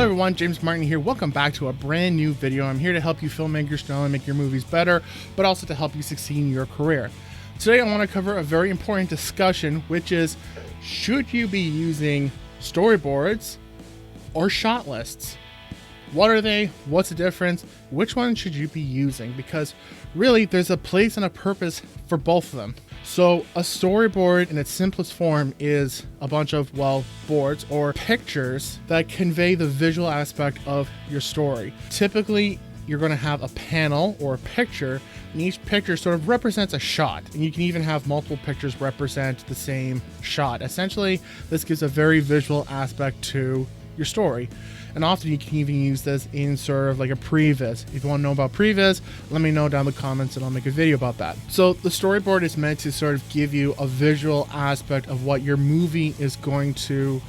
Hello everyone, James Martin here. Welcome back to a brand new video. I'm here to help you filmmakers not only make your movies better, but also to help you succeed in your career. Today I want to cover a very important discussion, which is, should you be using storyboards or shot lists? What are they? What's the difference? Which one should you be using? Because really there's a place and a purpose for both of them. So a storyboard in its simplest form is a bunch of, well, boards or pictures that convey the visual aspect of your story. Typically, you're going to have a panel or a picture, and each picture sort of represents a shot. And you can even have multiple pictures represent the same shot. Essentially, this gives a very visual aspect to your story. And often you can even use this in sort of like a previs. If you want to know about previs, let me know down in the comments and I'll make a video about that. So the storyboard is meant to sort of give you a visual aspect of what your movie is going to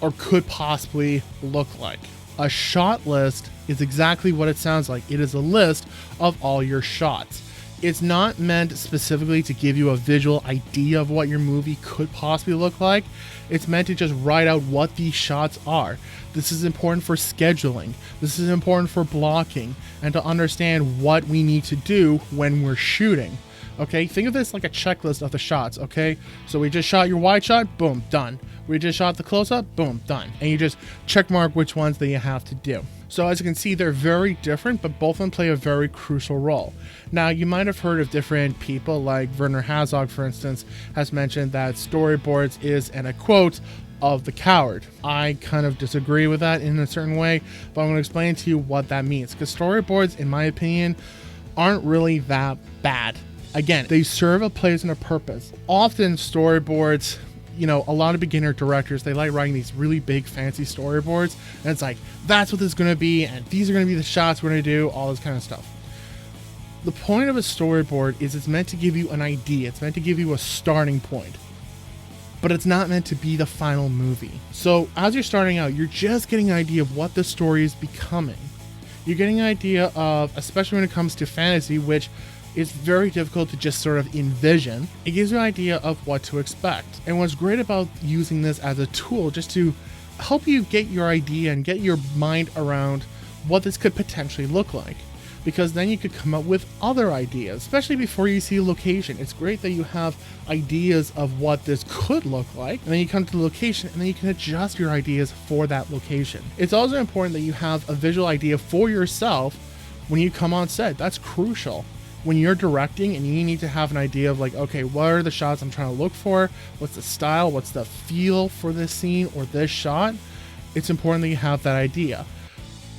or could possibly look like. A shot list is exactly what it sounds like. It is a list of all your shots. It's not meant specifically to give you a visual idea of what your movie could possibly look like. It's meant to just write out what these shots are. This is important for scheduling. This is important for blocking and to understand what we need to do when we're shooting. Okay, think of this like a checklist of the shots, okay? So we just shot your wide shot, boom, done. We just shot the close-up, boom, done. And you just check mark which ones that you have to do. So as you can see, they're very different, but both of them play a very crucial role. Now, you might have heard of different people, like Werner Herzog, for instance, has mentioned that storyboards is, and I quote, of the coward. I kind of disagree with that in a certain way, but I'm going to explain to you what that means. Because storyboards, in my opinion, aren't really that bad. Again, they serve a place and a purpose. Often storyboards, you know, a lot of beginner directors, they like writing these really big fancy storyboards, and it's like, that's what this is going to be, and these are going to be the shots we're going to do, all this kind of stuff. The point of a storyboard is it's meant to give you an idea. It's meant to give you a starting point, but it's not meant to be the final movie. So as you're starting out, you're just getting an idea of what the story is becoming. You're getting an idea of, especially when it comes to fantasy, which is very difficult to just sort of envision. It gives you an idea of what to expect. And what's great about using this as a tool just to help you get your idea and get your mind around what this could potentially look like. Because then you could come up with other ideas, especially before you see a location. It's great that you have ideas of what this could look like, and then you come to the location and then you can adjust your ideas for that location. It's also important that you have a visual idea for yourself when you come on set. That's crucial. When you're directing and you need to have an idea of like, okay, what are the shots I'm trying to look for? What's the style? What's the feel for this scene or this shot? It's important that you have that idea.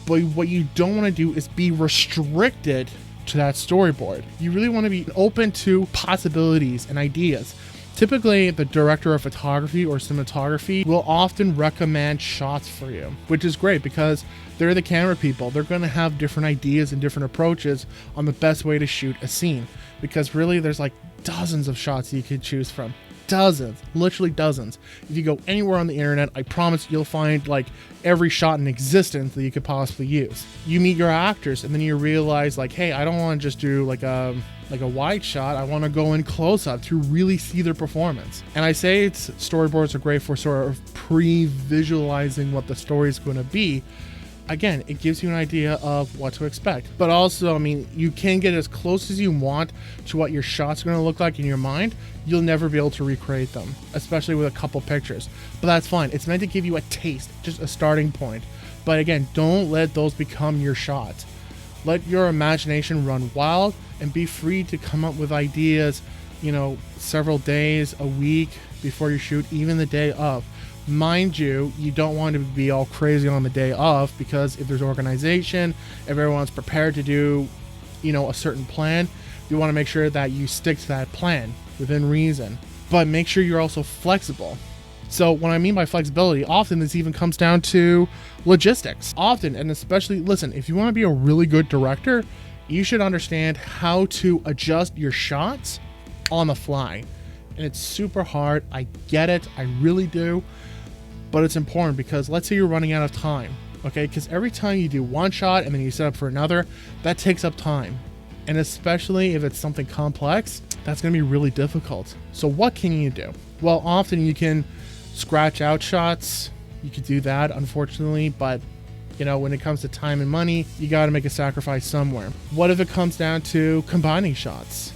But what you don't want to do is be restricted to that storyboard. You really want to be open to possibilities and ideas. Typically, the director of photography or cinematography will often recommend shots for you, which is great because they're the camera people. They're going to have different ideas and different approaches on the best way to shoot a scene, because really there's like dozens of shots you could choose from. Dozens, literally dozens. If you go anywhere on the internet, I promise you'll find like every shot in existence that you could possibly use. You meet your actors and then you realize like, hey, I don't want to just do like a wide shot. I want to go in close up to really see their performance. And I say storyboards are great for sort of pre-visualizing what the story is going to be. Again, it gives you an idea of what to expect. But also, I mean, you can get as close as you want to what your shots are going to look like in your mind. You'll never be able to recreate them, especially with a couple pictures. But that's fine. It's meant to give you a taste, just a starting point. But again, don't let those become your shots. Let your imagination run wild and be free to come up with ideas, you know, several days, a week before you shoot, even the day of. Mind you, you don't want to be all crazy on the day of, because if there's organization, if everyone's prepared to do, you know, a certain plan, you want to make sure that you stick to that plan within reason. But make sure you're also flexible. So what I mean by flexibility, often this even comes down to logistics. Often, and especially, listen, if you want to be a really good director, you should understand how to adjust your shots on the fly. And it's super hard. I get it. I really do. But it's important because let's say you're running out of time, okay? Because every time you do one shot and then you set up for another, that takes up time. And especially if it's something complex, that's going to be really difficult. So what can you do? Well, often you can scratch out shots. You could do that, unfortunately, but You know, when it comes to time and money, you got to make a sacrifice somewhere. What if it comes down to combining shots?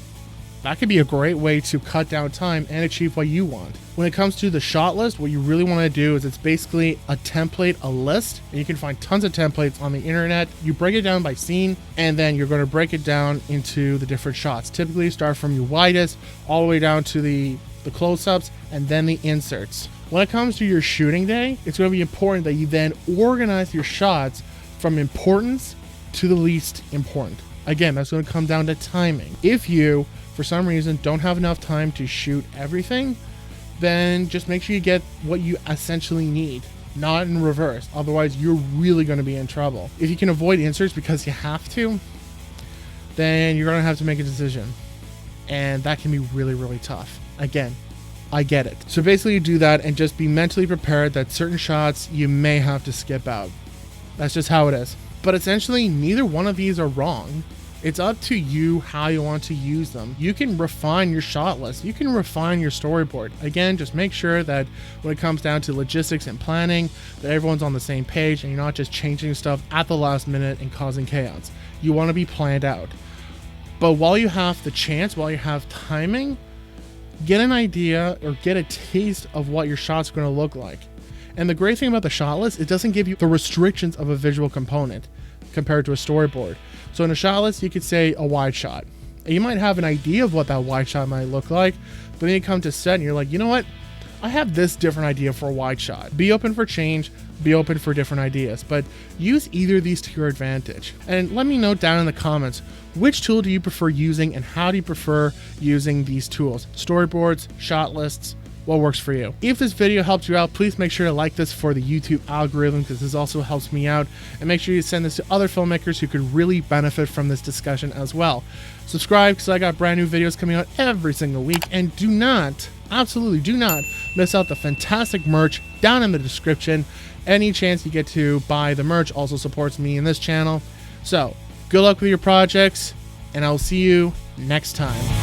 That could be a great way to cut down time and achieve what you want. When it comes to the shot list, what you really want to do is it's basically a template, a list, and you can find tons of templates on the internet. You break it down by scene, and then you're going to break it down into the different shots. Typically start from your widest all the way down to the close-ups and then the inserts. When it comes to your shooting day, it's going to be important that you then organize your shots from importance to the least important. Again, that's going to come down to timing. If you, for some reason, don't have enough time to shoot everything, then just make sure you get what you essentially need, not in reverse. Otherwise, you're really going to be in trouble. If you can avoid inserts because you have to, then you're going to have to make a decision. And that can be really, really tough. Again, I get it. So basically do that and just be mentally prepared that certain shots you may have to skip out. That's just how it is. But essentially, neither one of these are wrong. It's up to you how you want to use them. You can refine your shot list. You can refine your storyboard. Again, just make sure that when it comes down to logistics and planning, that everyone's on the same page and you're not just changing stuff at the last minute and causing chaos. You want to be planned out. But while you have the chance, while you have timing, get an idea or get a taste of what your shot's going to look like. And the great thing about the shot list, it doesn't give you the restrictions of a visual component compared to a storyboard. So in a shot list, you could say a wide shot. And you might have an idea of what that wide shot might look like, but then you come to set and you're like, you know what? I have this different idea for a wide shot. Be open for change, be open for different ideas, but use either of these to your advantage. And let me know down in the comments, which tool do you prefer using and how do you prefer using these tools? Storyboards, shot lists, what works for you? If this video helped you out, please make sure to like this for the YouTube algorithm because this also helps me out, and make sure you send this to other filmmakers who could really benefit from this discussion as well. Subscribe because I got brand new videos coming out every single week, and do not, absolutely do not miss out the fantastic merch down in the description. Any chance you get to buy the merch also supports me in this channel. So good luck with your projects, and I'll see you next time.